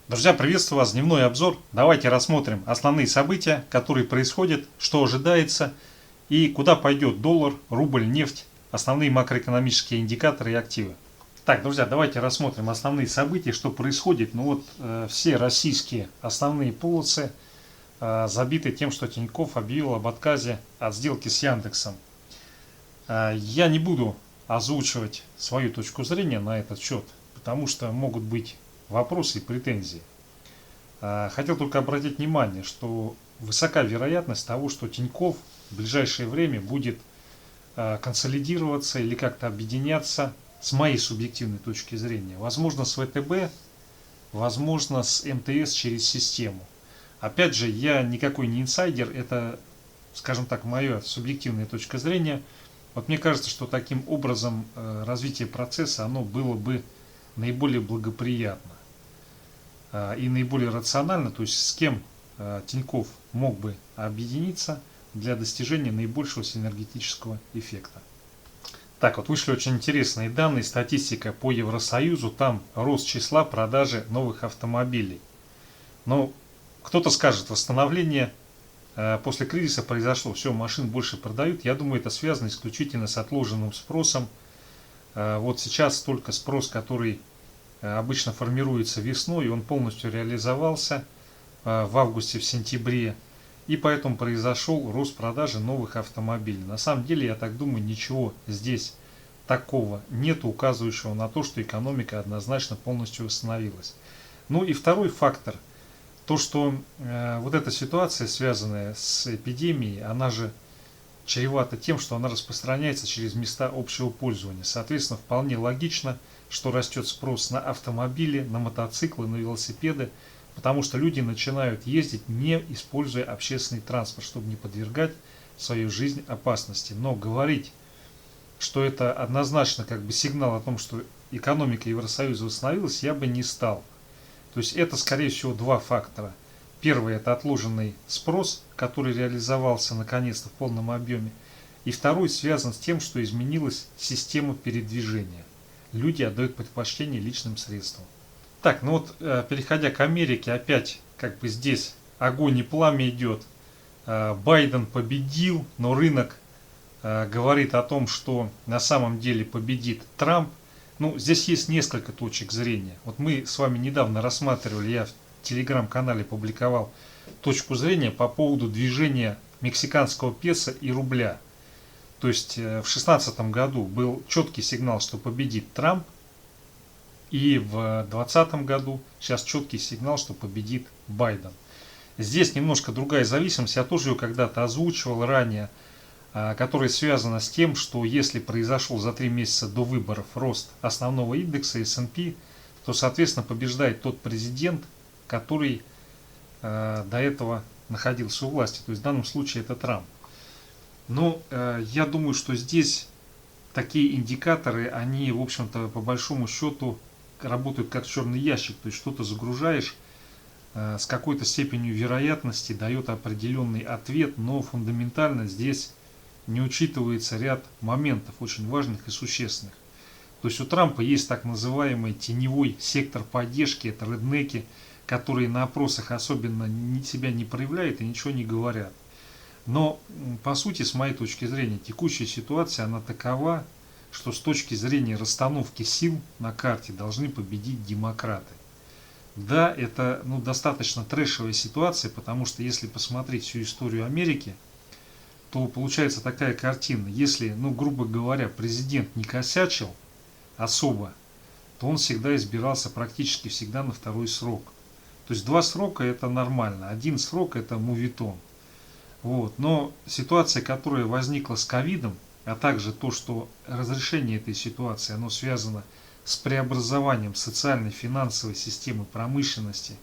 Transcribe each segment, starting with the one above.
Друзья, приветствую вас. Дневной обзор. Давайте рассмотрим основные события, которые происходят, что ожидается и куда пойдет доллар, рубль, нефть, основные макроэкономические индикаторы и активы. Так, друзья, давайте рассмотрим основные события, что происходит. Все российские основные полосы забиты тем, что Тинькофф объявил об отказе от сделки с Яндексом. Я не буду озвучивать свою точку зрения на этот счет, потому что могут быть вопросы и претензии. Хотел только обратить внимание, что высока вероятность того, что Тинькофф в ближайшее время будет консолидироваться или как-то объединяться, с моей субъективной точки зрения. Возможно, с ВТБ, возможно, с МТС через систему. Опять же, я никакой не инсайдер, это, скажем так, моя субъективная точка зрения. Вот мне кажется, что таким образом развитие процесса, оно было бы наиболее благоприятно и наиболее рационально, то есть с кем Тинькофф мог бы объединиться для достижения наибольшего синергетического эффекта. Так, вот вышли очень интересные данные, статистика по Евросоюзу, там рост числа продажи новых автомобилей. Но кто-то скажет, восстановление после кризиса произошло, все, машин больше продают. Я думаю, это связано исключительно с отложенным спросом. Вот сейчас только спрос, который обычно формируется весной, и он полностью реализовался в августе, в сентябре, и поэтому произошел рост продажи новых автомобилей. На самом деле, я так думаю, ничего здесь такого нет, указывающего на то, что экономика однозначно полностью восстановилась. Ну и второй фактор, то что вот эта ситуация, связанная с эпидемией, она же чревата тем, что она распространяется через места общего пользования. Соответственно, вполне логично, что растет спрос на автомобили, на мотоциклы, на велосипеды, потому что люди начинают ездить, не используя общественный транспорт, чтобы не подвергать свою жизнь опасности. Но говорить, что это однозначно как бы сигнал о том, что экономика Евросоюза восстановилась, я бы не стал. То есть это, скорее всего, два фактора. Первый – это отложенный спрос, который реализовался наконец-то в полном объеме. И второй связан с тем, что изменилась система передвижения. Люди отдают предпочтение личным средствам. Так, переходя к Америке, опять как бы здесь огонь и пламя идет. Байден победил, но рынок говорит о том, что на самом деле победит Трамп. Ну, здесь есть несколько точек зрения. Вот мы с вами недавно рассматривали, я в телеграм-канале публиковал точку зрения по поводу движения мексиканского песо и рубля. То есть в 2016 году был четкий сигнал, что победит Трамп, и в 2020 году сейчас четкий сигнал, что победит Байден. Здесь немножко другая зависимость, я тоже ее когда-то озвучивал ранее, которая связана с тем, что если произошел за 3 месяца до выборов рост основного индекса S&P, то, соответственно, побеждает тот президент, который до этого находился у власти. То есть в данном случае это Трамп. Но я думаю, что здесь такие индикаторы, они, в общем-то, по большому счету работают как черный ящик. То есть что-то загружаешь с какой-то степенью вероятности, дает определенный ответ, но фундаментально здесь не учитывается ряд моментов очень важных и существенных. То есть у Трампа есть так называемый теневой сектор поддержки, это реднеки, которые на опросах особенно себя не проявляют и ничего не говорят. Но по сути, с моей точки зрения, текущая ситуация, она такова, что с точки зрения расстановки сил на карте должны победить демократы. Да, это достаточно трэшевая ситуация, потому что если посмотреть всю историю Америки, то получается такая картина. Если, грубо говоря, президент не косячил особо, то он всегда избирался практически всегда на второй срок. То есть 2 срока это нормально, 1 срок это мувитон. Вот. Но ситуация, которая возникла с ковидом, а также то, что разрешение этой ситуации, оно связано с преобразованием социальной, финансовой системы промышленности,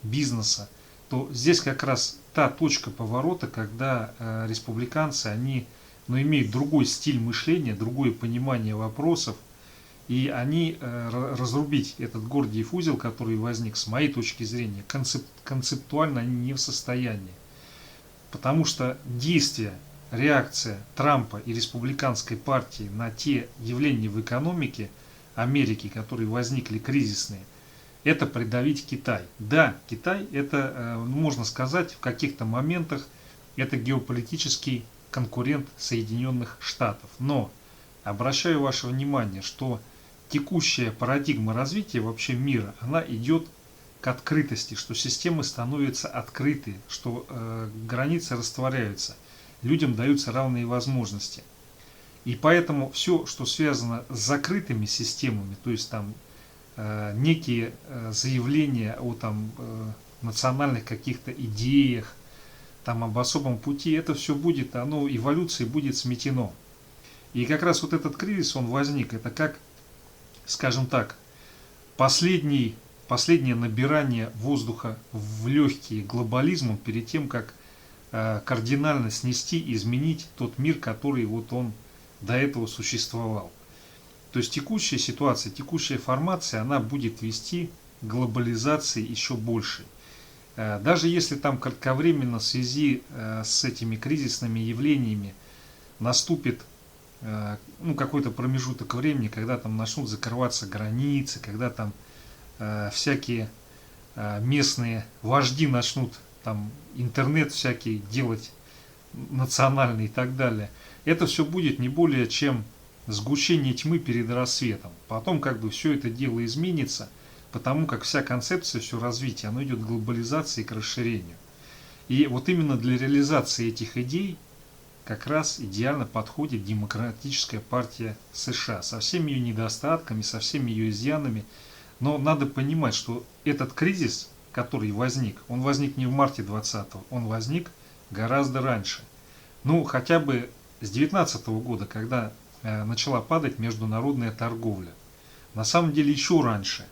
бизнеса, то здесь как раз та точка поворота, когда республиканцы, они имеют другой стиль мышления, другое понимание вопросов, и они разрубить этот Гордиев узел, который возник, с моей точки зрения, концептуально они не в состоянии. Потому что действия, реакция Трампа и республиканской партии на те явления в экономике Америки, которые возникли кризисные, это придавить Китай. Да, Китай это, можно сказать, в каких-то моментах это геополитический конкурент Соединенных Штатов. Но обращаю ваше внимание, что текущая парадигма развития вообще мира, она идет к открытости, что системы становятся открыты, что границы растворяются, людям даются равные возможности. И поэтому все, что связано с закрытыми системами, то есть там некие заявления о там, национальных каких-то идеях, там, об особом пути, это все будет, оно эволюцией будет сметено. И как раз вот этот кризис, он возник, это как, скажем так, последнее набирание воздуха в легкие глобализмом перед тем, как кардинально снести, изменить тот мир, который вот он до этого существовал. То есть текущая ситуация, текущая формация, она будет вести к глобализации еще большей. Даже если там кратковременно в связи с этими кризисными явлениями наступит какой-то промежуток времени, когда там начнут закрываться границы, когда там всякие местные вожди начнут там интернет всякий делать национальный и так далее, это все будет не более чем сгущение тьмы перед рассветом. Потом как бы все это дело изменится, потому как вся концепция, все развитие, оно идет к глобализации и к расширению. И вот именно для реализации этих идей как раз идеально подходит Демократическая партия США со всеми ее недостатками, со всеми ее изъянами. Но надо понимать, что этот кризис, который возник, он возник не в марте 2020, он возник гораздо раньше. Ну, хотя бы с 2019 года, когда начала падать международная торговля. На самом деле еще раньше.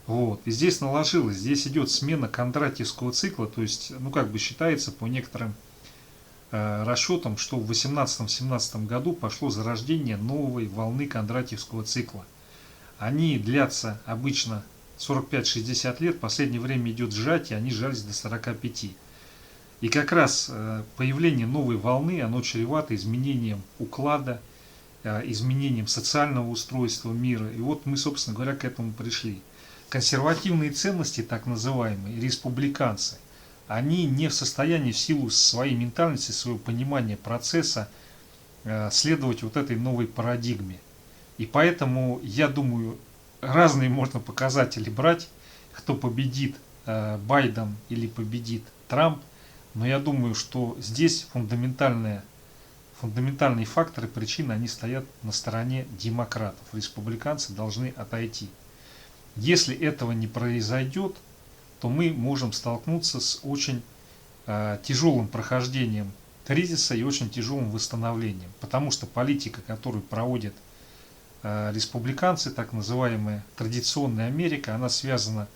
Вот. И здесь наложилось, здесь идет смена кондратьевского цикла, то есть, как бы считается по некоторым расчетам, что в 2018-2017 году пошло зарождение новой волны кондратьевского цикла. Они длятся обычно 45-60 лет, в последнее время идет сжатие, они сжались до 45. И как раз появление новой волны, оно чревато изменением уклада, изменением социального устройства мира. И вот мы, собственно говоря, к этому пришли. Консервативные ценности, так называемые, республиканцы, они не в состоянии в силу своей ментальности, своего понимания процесса следовать вот этой новой парадигме. И поэтому, я думаю, разные можно показатели брать, кто победит Байден или победит Трамп, но я думаю, что здесь фундаментальные факторы, причины, они стоят на стороне демократов. Республиканцы должны отойти. Если этого не произойдет, то мы можем столкнуться с очень тяжелым прохождением кризиса и очень тяжелым восстановлением. Потому что политика, которую проводят республиканцы, так называемая традиционная Америка, она связана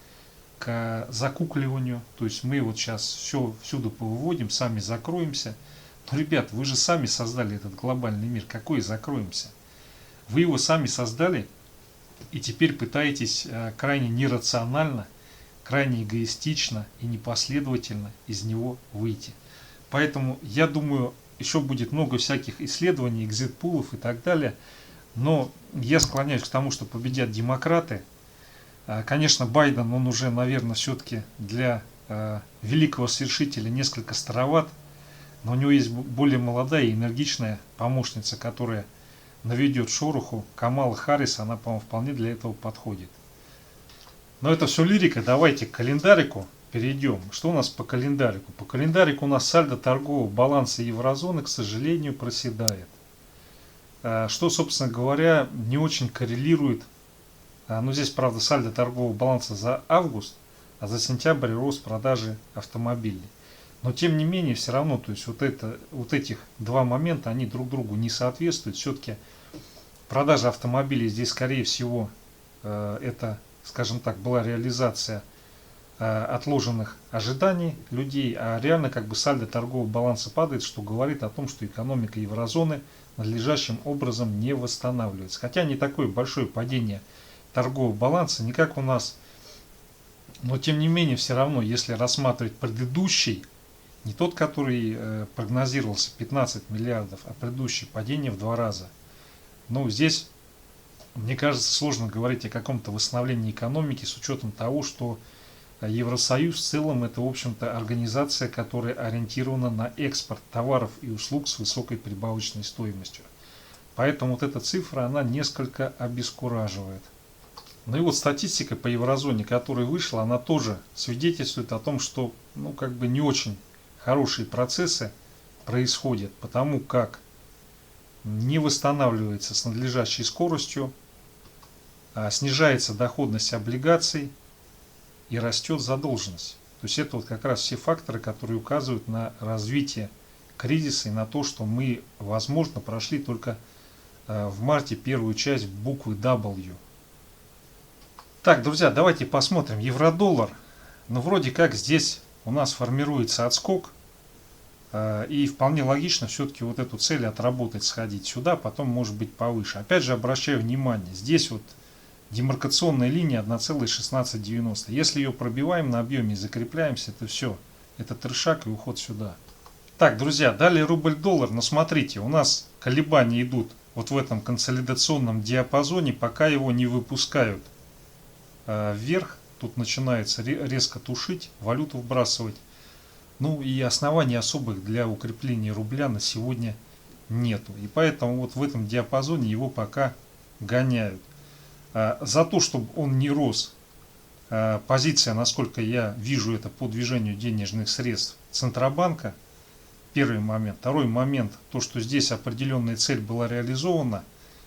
к закукливанию. То есть мы вот сейчас все всюду повыводим, сами закроемся. Но, ребят, вы же сами создали этот глобальный мир. Какой закроемся? Вы его сами создали и теперь пытаетесь крайне нерационально, крайне эгоистично и непоследовательно из него выйти. Поэтому, я думаю, еще будет много всяких исследований, экзит-пулов и так далее. Но я склоняюсь к тому, что победят демократы. Конечно, Байден, он уже, наверное, все-таки для великого свершителя несколько староват. Но у него есть более молодая и энергичная помощница, которая наведет шороху. Камала Харрис, она, по-моему, вполне для этого подходит. Но это все лирика. Давайте к календарику перейдем. Что у нас по календарику? По календарику у нас сальдо торгового баланса еврозоны, к сожалению, проседает. Что, собственно говоря, не очень коррелирует. Но здесь, правда, сальдо торгового баланса за август, а за сентябрь рост продажи автомобилей. Но тем не менее, все равно, то есть вот этих два момента, они друг другу не соответствуют. Все-таки продажа автомобилей здесь, скорее всего, это, скажем так, была реализация отложенных ожиданий людей, а реально как бы сальдо торгового баланса падает, что говорит о том, что экономика еврозоны надлежащим образом не восстанавливается. Хотя не такое большое падение торгового баланса, не как у нас, но тем не менее, все равно, если рассматривать предыдущий, не тот, который прогнозировался 15 миллиардов, а предыдущее падение в 2 раза. Но здесь Мне кажется, сложно говорить о каком-то восстановлении экономики с учетом того, что Евросоюз в целом это, в общем-то, организация, которая ориентирована на экспорт товаров и услуг с высокой прибавочной стоимостью. Поэтому вот эта цифра, она несколько обескураживает. Ну и вот статистика по еврозоне, которая вышла, она тоже свидетельствует о том, что как бы не очень хорошие процессы происходят, потому как не восстанавливается с надлежащей скоростью, снижается доходность облигаций и растет задолженность. То есть это вот как раз все факторы, которые указывают на развитие кризиса и на то, что мы, возможно, прошли только в марте первую часть буквы W. Так, друзья, давайте посмотрим евро-доллар. Ну, вроде как здесь у нас формируется отскок. И вполне логично все-таки вот эту цель отработать, сходить сюда, потом может быть повыше. Опять же обращаю внимание, здесь вот демаркационная линия 1,1690. Если ее пробиваем на объеме и закрепляемся, это все. Это трешак и уход сюда. Так, друзья, далее рубль-доллар. Но смотрите, у нас колебания идут вот в этом консолидационном диапазоне, пока его не выпускают вверх. Тут начинается резко тушить, валюту вбрасывать. Ну и оснований особых для укрепления рубля на сегодня нету. И поэтому вот в этом диапазоне его пока гоняют. За то, чтобы он не рос, позиция, насколько я вижу это по движению денежных средств Центробанка, первый момент. Второй момент, то, что здесь определенная цель была реализована,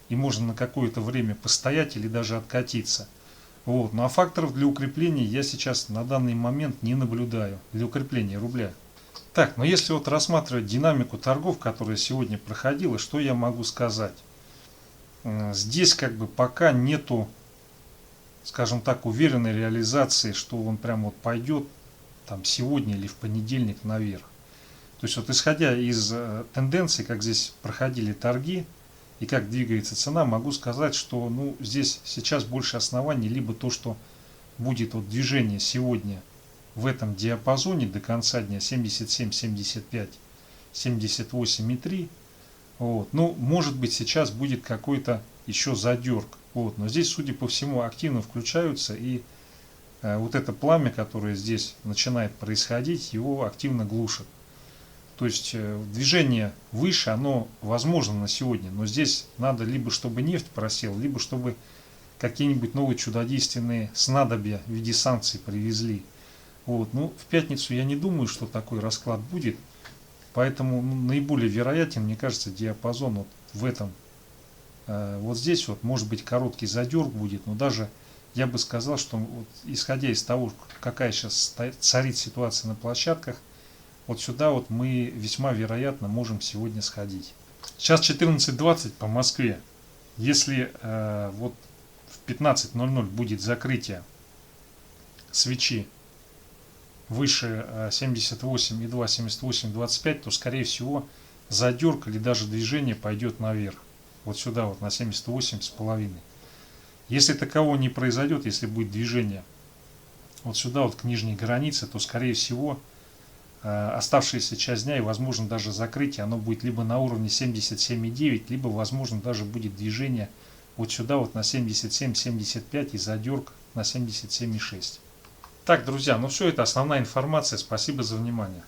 и можно на какое-то время постоять или даже откатиться. Вот. Ну а факторов для укрепления я сейчас на данный момент не наблюдаю, для укрепления рубля. Так, но если вот рассматривать динамику торгов, которая сегодня проходила, что я могу сказать? Здесь как бы пока нету, скажем так, уверенной реализации, что он прям вот пойдет там сегодня или в понедельник наверх. То есть вот исходя из тенденций, как здесь проходили торги, и как двигается цена, могу сказать, что здесь сейчас больше оснований, либо то, что будет вот движение сегодня в этом диапазоне до конца дня 77, 75, 78,3. Вот. Ну, может быть, сейчас будет какой-то еще задерг. Вот. Но здесь, судя по всему, активно включаются, и вот это пламя, которое здесь начинает происходить, его активно глушат. То есть движение выше, оно возможно на сегодня, но здесь надо либо чтобы нефть просела, либо чтобы какие-нибудь новые чудодейственные снадобья в виде санкций привезли. Вот. Ну, в пятницу я не думаю, что такой расклад будет, поэтому наиболее вероятен, мне кажется, диапазон вот в этом. Вот здесь вот может быть короткий задерг будет, но даже я бы сказал, что вот, исходя из того, какая сейчас царит ситуация на площадках, вот сюда вот мы весьма вероятно можем сегодня сходить. Сейчас 14:20 по Москве. Если вот в 15:00 будет закрытие свечи выше 78,2, 78,25, то скорее всего задерг или даже движение пойдет наверх. Вот сюда вот на 78,5. Если такового не произойдет, если будет движение вот сюда вот к нижней границе, то скорее всего оставшаяся часть дня и возможно даже закрытие, оно будет либо на уровне 77,9, либо возможно даже будет движение вот сюда вот на 77,75 и задерг на 77,6. Так, друзья, ну все, это основная информация. Спасибо за внимание.